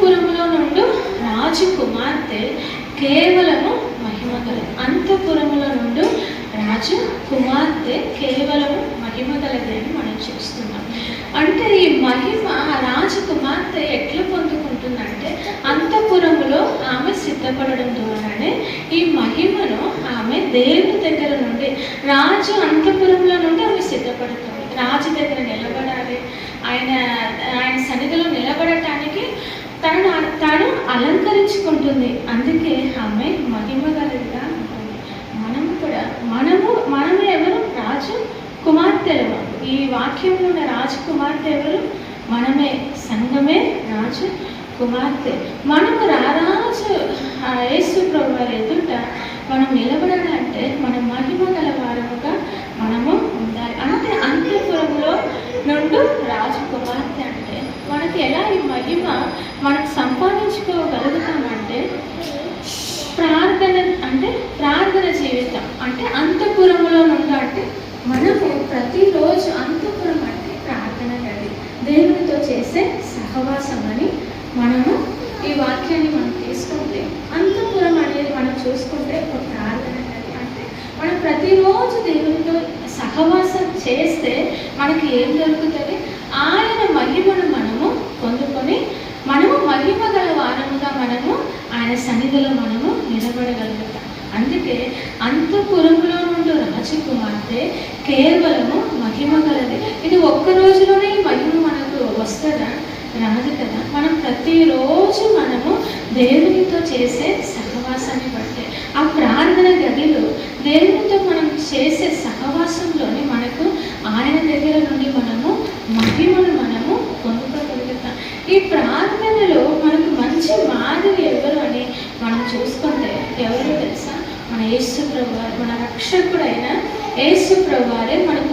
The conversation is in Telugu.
అంతఃపురములో నుండి రాజు కుమార్తె కేవలము మహిమ గలది. అంతఃపురములో నుండి రాజు కుమార్తె కేవలము మహిమ గలది అని మనం చూస్తున్నాం. అంటే ఈ మహిమ రాజకుమార్తె ఎట్లా పొందుకుంటుందంటే అంతఃపురములో ఆమె సిద్ధపడడం ద్వారానే ఈ మహిమను ఆమె దేవుని దగ్గర నుండి, రాజు అంతఃపురంలో నుండి ఆమె సిద్ధపడుతుంది. రాజు దగ్గర నిలబడాలి, ఆయన సన్నిధిలో నిలబడటానికి తాను అలంకరించుకుంటుంది. అందుకే ఆమె మహిమ గలదిగా ఉంటుంది. మనము ఎవరు? రాజు కుమార్తెలు. ఈ వాక్యంలో ఉన్న రాజు కుమార్తె ఎవరు? మనమే, సంఘమే రాజు కుమార్తె. మనము రారాజు యేసు ప్రభువారి ఎదుట మనం నిలబడాలంటే మనం మహిమ గల వారముగా మనము ఉండాలి. అంటే అంతఃపురంలో నుండి రాజు కుమార్తె అంటే మనకి ఎలా ఈ మహిమ మనం సంపాదించుకోగలుగుతామంటే ప్రార్థన జీవితం. అంటే అంతఃపురంలో నుండి అంటే మనము ప్రతిరోజు అంతఃపురం అంటే ప్రార్థన గది, దేవునితో చేసే సహవాసం అని మనము ఈ వాక్యాన్ని మనం తీసుకుంటే అంతఃపురం అనేది మనం చూసుకుంటే ఒక ప్రార్థన గది. అంటే మనం ప్రతిరోజు దేవునితో సహవాసం చేస్తే మనకి ఏం దొరుకుతుంది? ఆయన మహిమను మనము పొందుకొని మనము మహిమ గల వారముగా మనము ఆయన సన్నిధిలో మనము నిలబడగలుగుతాం. అందుకే అంతఃపురంలో నుండి రాజకుమార్తె కేవలము మహిమ గలది. ఇది ఒక్క రోజులోనే ఈ మహిమ మనకు వస్తుందా? రాదు కదా. మనం ప్రతిరోజు మనము దేవునితో చేసే సహవాసాన్ని బట్టి ఆ ప్రార్థన గదిలో దేవునితో మనం చేసే సహవాసంలోనే మనకు ఆయన దగ్గర నుండి మనము మహిమను మనము పొందుకోగలుగుతాం. ఈ ప్రార్థనలో మనకు మంచి మాదిరి ఎవరు అని మనం చూసుకుంటే ఎవరు తెలుసా? మన యేసు ప్రభువారు, మన రక్షకుడైన యేసు ప్రభువారే మనకు